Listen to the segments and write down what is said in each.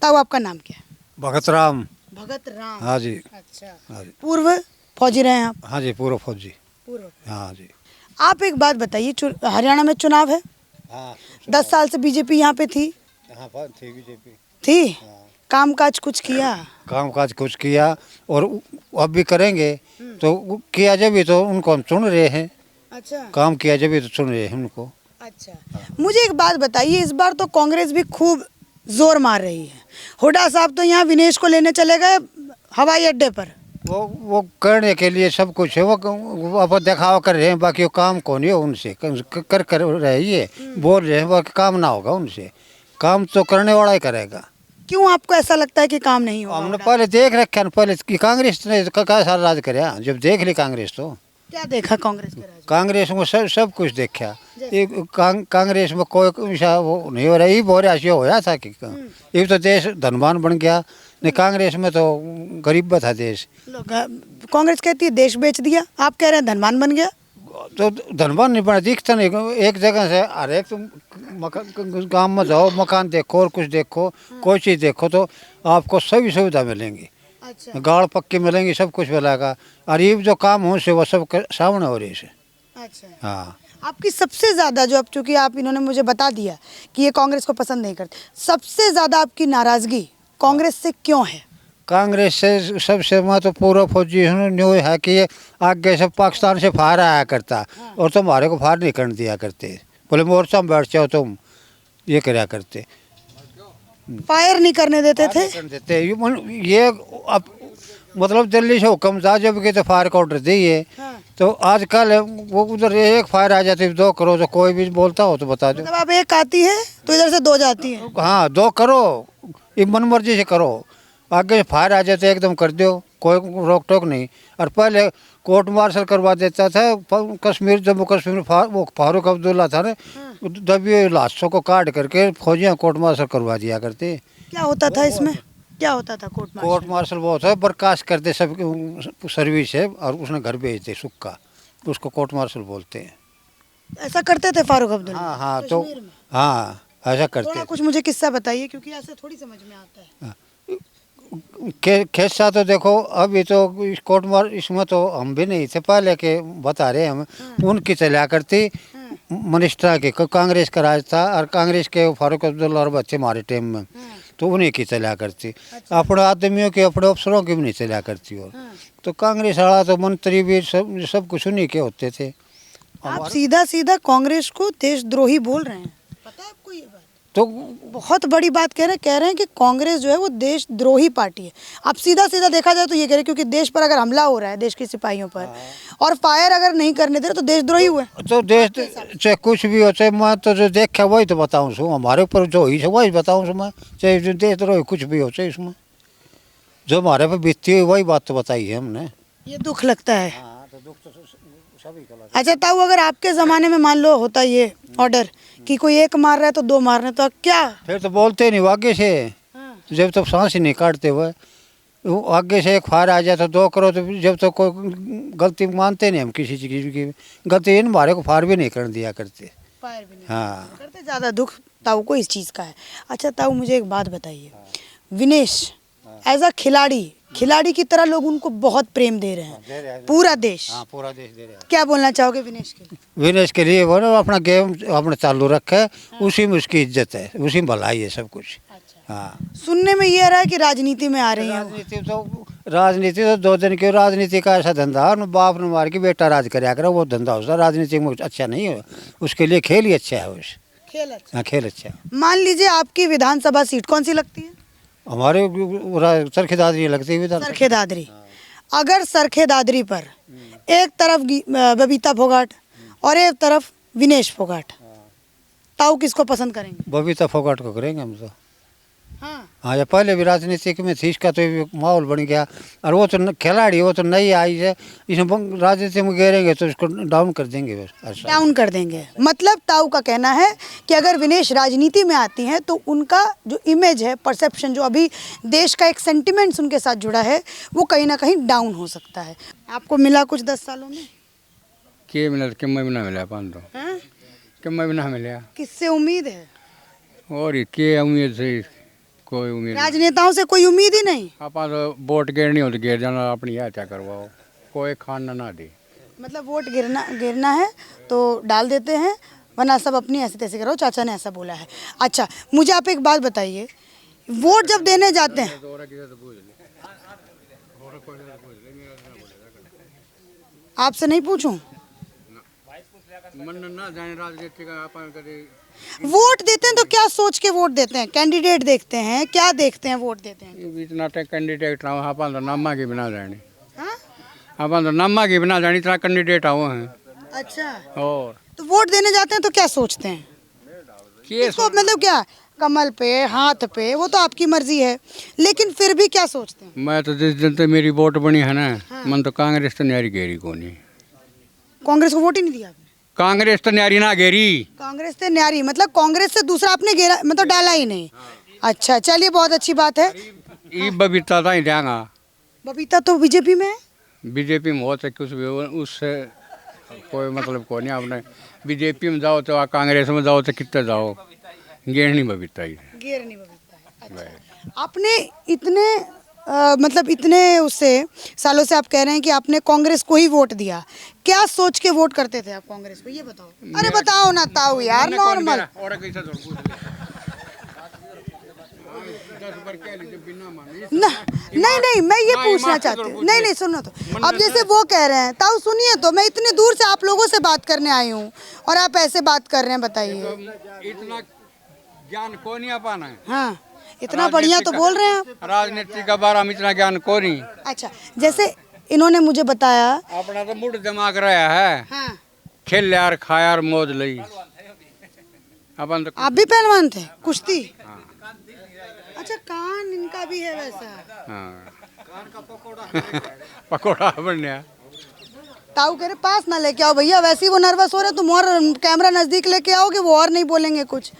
ताऊ आपका नाम क्या है? भगत राम। भगत राम। हाँ जी। अच्छा। हाँ जी। पूर्व फौजी रहे हैं आप? हाँ जी, पूर्व फौजी। पूर्व। हाँ जी। आप एक बात बताइए, हरियाणा में चुनाव है, हाँ 10 साल से बीजेपी यहाँ पे थी। हाँ पर थी बीजेपी। थी। हाँ। काम काज कुछ किया? काम काज कुछ किया और अब भी करेंगे। तो किया जब भी तो उनको हम चुन रहे हैं। अच्छा। काम किया जब भी तो चुन रहे हैं उनको। अच्छा, मुझे एक बात बताइए, इस बार तो कांग्रेस भी खूब जोर मार रही है। हुड्डा साहब तो यहाँ विनेश को लेने चले गए हवाई अड्डे पर। वो करने के लिए सब कुछ है। वो अब दिखावा कर रहे हैं, बाकी वो काम कौन है उनसे कर रहे ये बोल रहे हैं, बाकी काम ना होगा उनसे। काम तो करने वाला ही करेगा। क्यों आपको ऐसा लगता है कि काम नहीं होगा? हमने हुड्डा? पहले देख रखे हैं पहले कि कांग्रेस ने क्या सारा राज कराया। जब देख ली कांग्रेस तो क्या देखा कांग्रेस के राज? कांग्रेस में सब कुछ देखा। ये कांग्रेस में कोई ऐसा वो नहीं हो रहा। ये बोल रहा होया था कि ये तो देश धनवान बन गया। नहीं, कांग्रेस में तो गरीब था देश। लोग कांग्रेस कहती है देश बेच दिया, आप कह रहे हैं धनवान बन गया। तो धनवान नहीं बना, दिखता नहीं। एक जगह से हर एक तुम गाँव में जाओ, मकान देखो और कुछ देखो, कोई चीज़ देखो तो आपको सभी सुविधा मिलेंगी। अच्छा। गाड़ पक्के मिलेंगी, सब कुछ मिलेगा। और ये जो काम हो से वो सब सामने हो रही है। अच्छा। हाँ। आपकी सबसे ज्यादा जो, अब चूंकि आप इन्होंने मुझे बता दिया कि ये कांग्रेस को पसंद नहीं करते, सबसे ज्यादा आपकी नाराजगी कांग्रेस से क्यों है? कांग्रेस से सबसे तो पूर्व फौजी न्यू है कि ये आगे से पाकिस्तान से फायर आया करता और तुम्हारे को फायर नहीं करने दिया करते। बोले मोर्चा में बैठ जाओ तुम, ये कराया करते। फायर नहीं करने देते थे? करने देते ये अब मतलब दिल्ली से हुक्म था जब कि तो फायर का ऑर्डर दिए। तो आजकल वो उधर एक फायर आ जाती, 2 करो तो कोई भी बोलता हो तो बता दो। मतलब अब एक आती है तो इधर से 2 जाती है। हाँ 2 करो, ये मन मर्जी से करो। आगे फायर आ जाते एकदम कर दो, कोई रोक टोक नहीं। और पहले कोर्ट मार्शल करवा देता था। कश्मीर जम्मू कश्मीर वो फारूक अब्दुल्ला था ना, दबी लाशों को काट करके फौजियाँ कोर्ट मार्शल करवा दिया करते। क्या होता था इसमें? क्या होता था कोर्ट कोर्ट मार्शल? मार्शल वो होता है बर्खास्त करते सब सर्विस है और उसने घर भेजते सुक्का, उसको कोर्ट मार्शल बोलते हैं। ऐसा करते थे फारूक अब्दुल्ला? हाँ हाँ तो कश्मीर में? हाँ ऐसा करते थोड़ा थे। कुछ मुझे किस्सा बताइए, क्योंकि ऐसे थोड़ी समझ में आता है। खेसा तो देखो अभी तो इस कोर्ट मार इसमें तो हम भी नहीं थे पहले के, बता रहे हम। उनकी चला करती मिनिस्टर की कांग्रेस का राज था और कांग्रेस के फारूक अब्दुल्ला और बच्चे हमारे टाइम में, तो उन्हीं की चला करती। अपने आदमियों की अपने अफसरों की भी नहीं चला करती। और तो कांग्रेस वाला तो मंत्री भी सब कुछ उन्हीं के होते थे। आप सीधा सीधा कांग्रेस को देशद्रोही बोल रहे हैं, पता है आपको ये बात? तो बहुत बड़ी बात कह रहे हैं कि कांग्रेस जो है वो देशद्रोही पार्टी है। आप सीधा सीधा देखा जाए तो ये कह रहे हैं, क्योंकि देश पर अगर हमला हो रहा है, देश के सिपाहियों पर, और फायर अगर नहीं करने दे रहे तो देशद्रोही हुए। तो देश चाहे कुछ भी हो, चाहे मैं तो जो देखा वही तो बताऊँ सो, हमारे ऊपर जो ही से वही बताऊँ सो मैं, चाहे जो देश द्रोही कुछ भी हो चाहे इसमें जो हमारे पे बीतती हुई वही बात तो बताई है हमने। ये दुख लगता है। हाँ तो दुख तो सभी को लगता है। अच्छा ताऊ, अगर आपके ज़माने में मान लो होता ये ऑर्डर कि कोई एक मार रहा है तो 2 मार रहे हैं, तो आप क्या? फिर तो बोलते नहीं आगे से, जब तक सांस ही नहीं काटते हुए वो आगे से एक फायर आ जाए तो 2 करो। तो जब तक कोई गलती मानते नहीं हम किसी चीज़ की गलती, इन हमारे को फायर भी नहीं करने दिया करते। फायर भी नहीं हाँ करते। ज़्यादा दुख ताऊ को इस चीज़ का है। अच्छा ताऊ, मुझे एक बात बताइए, विनेश एज अ खिलाड़ी की तरह लोग उनको बहुत प्रेम दे रहे हैं, पूरा देश। हाँ पूरा देश दे रहा है। क्या बोलना चाहोगे विनेश के लिए? विनेश के लिए वो ना अपना गेम अपने चालू रखे, उसी में उसकी इज्जत है, उसी में भलाई है सब कुछ। हाँ सुनने में ये आ रहा है कि राजनीति में आ रही है वो। राजनीति तो 2 दिन की राजनीति का ऐसा धंधा, बाप ने मार के बेटा राज कराया करो, वो धंधा उसका राजनीति में अच्छा नहीं है। उसके लिए खेल ही अच्छा है। खेल अच्छा। हाँ खेल अच्छा है। मान लीजिए आपकी विधानसभा सीट कौन सी लगती है? हमारे चरखी दादरी लगती है विधान। सरखे दादरी। अगर सरखे दादरी पर एक तरफ बबीता फोगाट और एक तरफ विनेश फोगाट, ताऊ किसको पसंद करेंगे? बबीता फोगाट को करेंगे हम तो। हाँ। हाँ या पहले भी राजनीतिक में थी, इसका तो माहौल बन गया। और वो तो खिलाड़ी, वो तो नई आई है, इसमें राजनीति में गिरेंगे तो इसको डाउन कर देंगे बस। डाउन कर देंगे। मतलब ताऊ का कहना है कि अगर विनेश राजनीति में आती हैं तो उनका जो इमेज है, परसेप्शन, जो अभी देश का एक सेंटिमेंट्स उनके साथ जुड़ा है, वो कहीं ना कहीं डाउन हो सकता है। आपको मिला कुछ 10 सालों में? के मिला कि मैं भी ना मिला 500 हाँ? कि मैं भी ना मिला। किससे उम्मीद है? और ये के उम्मीद से कोई उम्मीद नहीं। राजनेताओं से कोई उम्मीद ही नहीं। अपन तो वोट गिरनी हो तो गिर जाना, अपनी है क्या करवाओ, कोई खाना ना दे। मतलब वोट गिरना है तो डाल देते हैं, वरना सब अपनी ऐसे तैसे करो, चाचा ने ऐसा बोला है। अच्छा, मुझे आप एक बात बताइए, वोट जब देने जाते हैं, आपसे नहीं पूछूं? मन ना जाने राजनीति का अपन करे। वोट देते हैं तो क्या सोच के वोट देते हैं? कैंडिडेट देखते हैं, क्या देखते हैं वोट देते हैं? इतना कैंडिडेट आओ, अपन तो नामा की बिना जाने, हाँ? अपन तो नामा की बिना जाने इतना कैंडिडेट आओ हैं। अच्छा, और तो वोट देने जाते हैं तो क्या सोचते हैं? इसको मतलब क्या, कमल पे, हाथ पे, वो तो आपकी मर्जी है, लेकिन फिर भी क्या सोचते हैं? मैं तो जिस दिन से मेरी वोट बनी है ना, मन तो कांग्रेस तो न्यारी घेरी को नहीं। कांग्रेस को वोट ही नहीं दिया आपने? कांग्रेस तो न्यारी ना घेरी। कांग्रेस से न्यारी मतलब कांग्रेस से दूसरा आपने घेरा, मतलब डाला ही नहीं। अच्छा, चलिए, बहुत अच्छी बात है। ये बबीता था ही देंगा, बबीता तो बीजेपी में है। बीजेपी में होता कुछ भी हो, उससे कोई मतलब को नहीं। आपने बीजेपी में जाओ तो कांग्रेस में जाओ तो कितने जाओ, गेर नहीं बबीता ही। घेर नहीं बबीता है। अच्छा। आपने इतने मतलब इतने उससे सालों से आप कह रहे हैं कि आपने कांग्रेस को ही वोट दिया, क्या सोच के वोट करते थे आप कांग्रेस को, ये बताओ। अरे बताओ ना ताऊ यार, नॉर्मल। नहीं नहीं, मैं ये पूछना चाहती हूँ। नहीं नहीं, सुनो तो, अब जैसे वो कह रहे हैं, ताऊ सुनिए तो, मैं इतने दूर से आप लोगों से बात करने आई हूँ और आप ऐसे बात कर रहे हैं, बताइए। इतना ज्ञान को नहीं पाना है। हाँ, इतना बढ़िया तो बोल रहे हैं आप। राजनीति का बारे में इतना ज्ञान को नहीं। अच्छा, जैसे इन्होंने मुझे बताया। अपना तो मुड़ दिमाग रहा है, हाँ, खेल यार, खा यार, मौज लई। अपन तो आप भी पहलवान थे, कुश्ती? अच्छा, कान इनका भी है वैसा। हाँ। पकौड़ा बनया। ताऊ कह रहे पास ना लेके आओ भैया, वैसे ही वो नर्वस हो रहे, तुम और कैमरा नजदीक लेके आओगे, वो और नहीं बोलेंगे कुछ।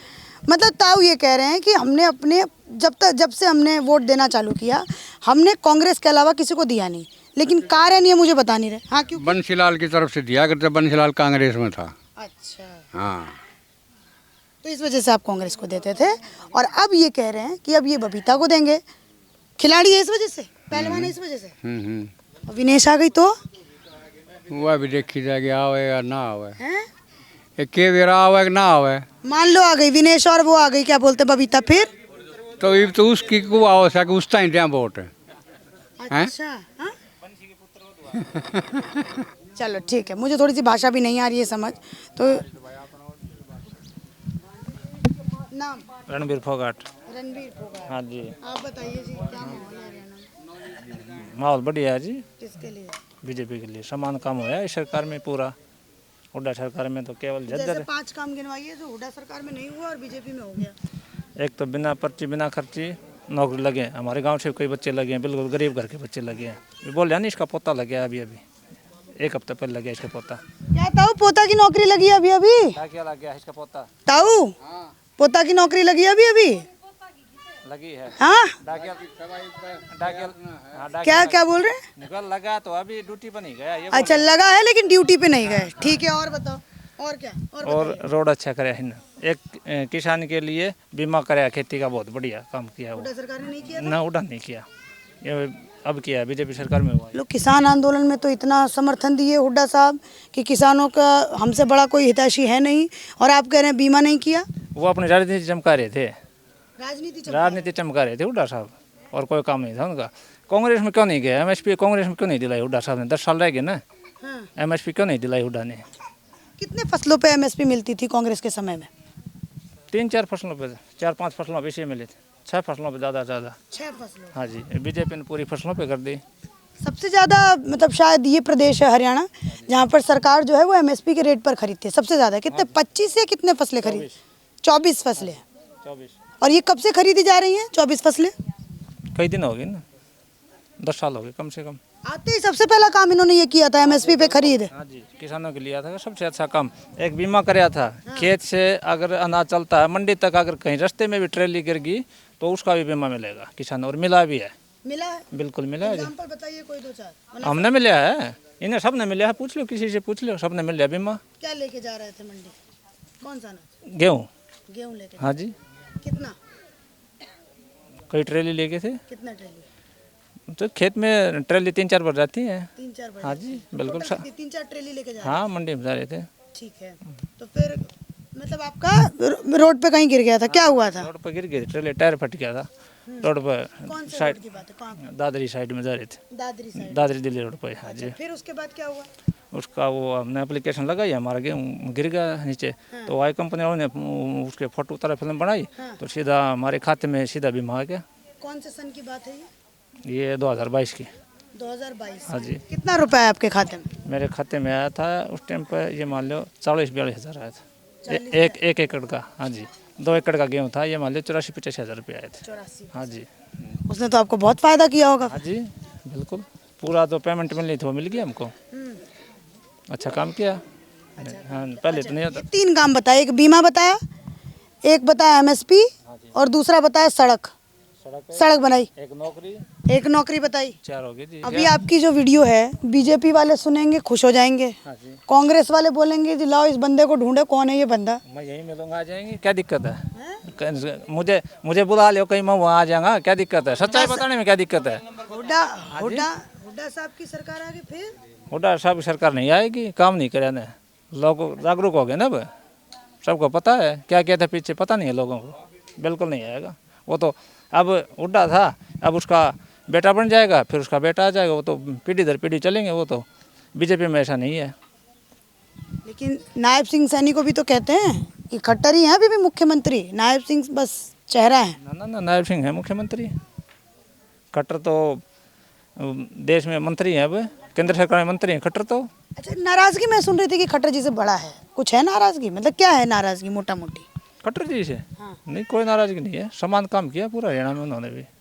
मतलब ताऊ ये कह रहे हैं कि हमने अपने जब से हमने वोट देना चालू किया, हमने कांग्रेस के अलावा किसी को दिया नहीं, लेकिन कारण ये मुझे बता नहीं रहे। हाँ, क्यों? बंसीलाल की तरफ से दिया करते, बंसीलाल कांग्रेस में था। अच्छा, हाँ, तो इस वजह से आप कांग्रेस को देते थे, और अब ये कह रहे हैं कि अब ये बबीता को देंगे। खिलाड़ी है इस वजह से, पहलवान है इस वजह से। और विनेश आ गई तो वह भी देखी जाएगी, आवे या ना आवे, हैं? के बेरा आवे कि ना आवे। मान लो आ गई विनेश और वो आ गई, क्या बोलते बबीता, फिर? तो ये तो उसकी को आवश्यक, उस टाइम क्या वोट है। अच्छा, हाँ? चलो ठीक है, मुझे थोड़ी सी भाषा भी नहीं आ रही है समझ, तो नाम? रणबीर फोगाट। रणबीर फोगाट। हाँ जी, आप बताइए जी, क्या माहौल है हरियाणा में? माहौल बढ़िया है जी। किसके लिए? बीजेपी के लिए समान काम हुआ है इस सरकार में पूरा। हुड्डा सरकार में तो केवल जैसे झज्जर 5 काम गिनवाइए जो हुड्डा सरकार में नहीं हुआ और बीजेपी में हो गया। एक तो बिना पर्ची बिना खर्ची नौकरी लगे हैं। हमारे गांव से कई बच्चे लगे हैं, बिल्कुल गरीब घर के बच्चे लगे हैं। ये बोल रहे हैं, इसका पोता लग गया अभी अभी, 1 हफ्ते पहले लग गया इसका पोता। क्या ताऊ, पोता की नौकरी लगी अभी अभी? क्या लग गया इसका पोता? ताऊ, पोता की नौकरी लगी अभी अभी? लगी है। हाँ, डाकिया क्या क्या बोल रहे हैं? निकल लगा तो अभी ड्यूटी पर नहीं गया ये। अच्छा, लगा है लेकिन ड्यूटी पे नहीं गए। ठीक है, और बताओ, और क्या? और रोड अच्छा करे है ना। एक किसान के लिए बीमा कराया, खेती का बहुत बढ़िया काम किया वो। हुड्डा सरकार ने नहीं किया? ना उड़ा नहीं किया, ये अब किया बीजेपी सरकार में हुआ। लोग किसान आंदोलन में तो इतना समर्थन दिए हुड्डा साहब कि किसानों का हमसे बड़ा कोई हितैषी है नहीं, और आप कह रहे हैं बीमा नहीं किया। वो अपनी राजनीति चमका रहे थे, राजनीति चमका रहे थे हुड्डा साहब, और कोई काम नहीं था उनका। कांग्रेस में क्यों नहीं गया? एमएसपी कांग्रेस में क्यों नहीं दिलाई हुड्डा साहब ने? 10 साल रह गए ना। हाँ। एमएसपी क्यों नहीं दिलाई हुड्डा ने? कितने फसलों पे एमएसपी मिलती थी कांग्रेस के समय में? 3-4 फसलों पे, 4-5 फसलों पे इसे मिले थे, 6 फसलों पे ज़्यादा 6 फसलों। हाँ जी, बीजेपी ने पूरी फसलों पे कर दी। सबसे ज़्यादा मतलब शायद ये प्रदेश है हरियाणा जहाँ पर सरकार जो है वो एमएसपी के रेट पर खरीदती है सबसे ज़्यादा। कितने, 25 या कितने फसलें खरीद? 24 फसलें। 24। और ये कब से खरीदी जा रही हैं 24 फसलें? कई दिन हो गए ना, 10 साल हो गए कम से कम। आते ही सबसे पहला काम इन्होंने ये किया था एमएसपी पे खरीद। हाँ जी, किसानों के लिए था सबसे अच्छा काम। एक बीमा कराया था, खेत से अगर अनाज चलता है मंडी तक, अगर कहीं रास्ते में भी ट्रेली गिर गई तो उसका भी बीमा मिलेगा किसान, और मिला भी है। मिला है? बिल्कुल मिला है जी। एग्जाम्पल बताइए कोई 2-4। हमने मिला है, इन्हें सब ने मिला है, पूछ लो किसी से पूछ लो, सब ने मिल लिया बीमा। क्या लेके जा रहे थे मंडी? कौन सा अनाज? गेहूँ। गेहूँ लेके। हाँ जी, कितना? कई ट्रेली लेके थे, कितना ट्रेली? तो खेत में ट्रेली 3-4 बार जाती है। 3-4 बड़े? हाँ जी, बिल्कुल। 3-4 ट्रेली लेके जा रहे हाँ, मंडी में जा रहे थे। हैं। ठीक है, तो फिर मतलब आपका रोड पे कहीं गिर गया था, क्या हुआ था? रोड पर गिर गई थी, ट्रेली टायर फट गया था रोड पर। कौन से साइड रोड की बात है? कहाँ? दादरी साइड में जा रहे थे, दादरी साइड। दादरी दिल्ली रोड पर। हाँ जी, फिर उसके बाद क्या हुआ? उसका वो हमने एप्लीकेशन लगाई, हमारा गेहूँ गिर गया नीचे। तो आई कंपनी वालों ने उसके फोटो तरह फिल्म बनाई, तो सीधा हमारे खाते में सीधा बीमा आ गया। कौन से सन की बात है ये? ये 2022 की। 2022। हाँ जी, कितना रुपया है आपके खाते में? मेरे खाते में आया था उस टाइम पर, ये मान लो 40-42 हज़ार आया था। एक एकड़ का। हाँ जी, 2 एकड़ का गेहूँ था, ये मान लो 84-85 हज़ार रुपये आए थे। 84। हाँ जी, उसने तो आपको बहुत फायदा किया होगा। हाँ जी, बिल्कुल। पूरा तो पेमेंट मिलनी थी, वो मिल गया हमको। अच्छा काम किया। हाँ, पहले तो नहीं होता। 3 काम बताए, एक बीमा बताया, एक बताया एमएसपी, और दूसरा बताया सड़क बनाई, एक एक नौकरी बताई। 4 हो गई जी। अभी आपकी जो वीडियो है बीजेपी वाले सुनेंगे, खुश हो जाएंगे। हाँ जी, कांग्रेस वाले बोलेंगे जी लाओ इस बंदे को ढूंढे, कौन है ये बंदा। मैं यहीं मिलूंगा, आ जाएंगे, क्या दिक्कत है? मुझे बुला लो कहीं, मैं वहाँ आ जाऊंगा, क्या दिक्कत है? सच्चाई बताने में क्या दिक्कत है? हुड्डा साहब की सरकार आ गई फिर। हुड्डा साहब की सरकार नहीं आएगी, काम नहीं करे ना, लोग जागरूक हो गए ना अब, सबको पता है क्या क्या था पीछे, पता नहीं है लोगों को, बिल्कुल नहीं आएगा। वो तो अब हुड्डा था, अब उसका बेटा बन जाएगा, फिर उसका बेटा आ जाएगा, वो तो पीढ़ी दर पीढ़ी चलेंगे। वो तो बीजेपी में ऐसा नहीं है। लेकिन नायब सिंह सैनी को भी तो कहते हैं कि खट्टर ही है अभी भी मुख्यमंत्री, नायब सिंह बस चेहरा है। ना ना ना, नायब सिंह है मुख्यमंत्री। खट्टर तो देश में मंत्री है, अब केंद्र सरकार में मंत्री हैं खट्टर तो। अच्छा, नाराजगी मैं सुन रही थी कि खट्टर जी से बड़ा है, कुछ है नाराजगी? मतलब क्या है नाराजगी मोटा मोटी? खट्टर जी से नहीं, कोई नाराजगी नहीं है, समान काम किया पूरा हरियाणा में उन्होंने भी।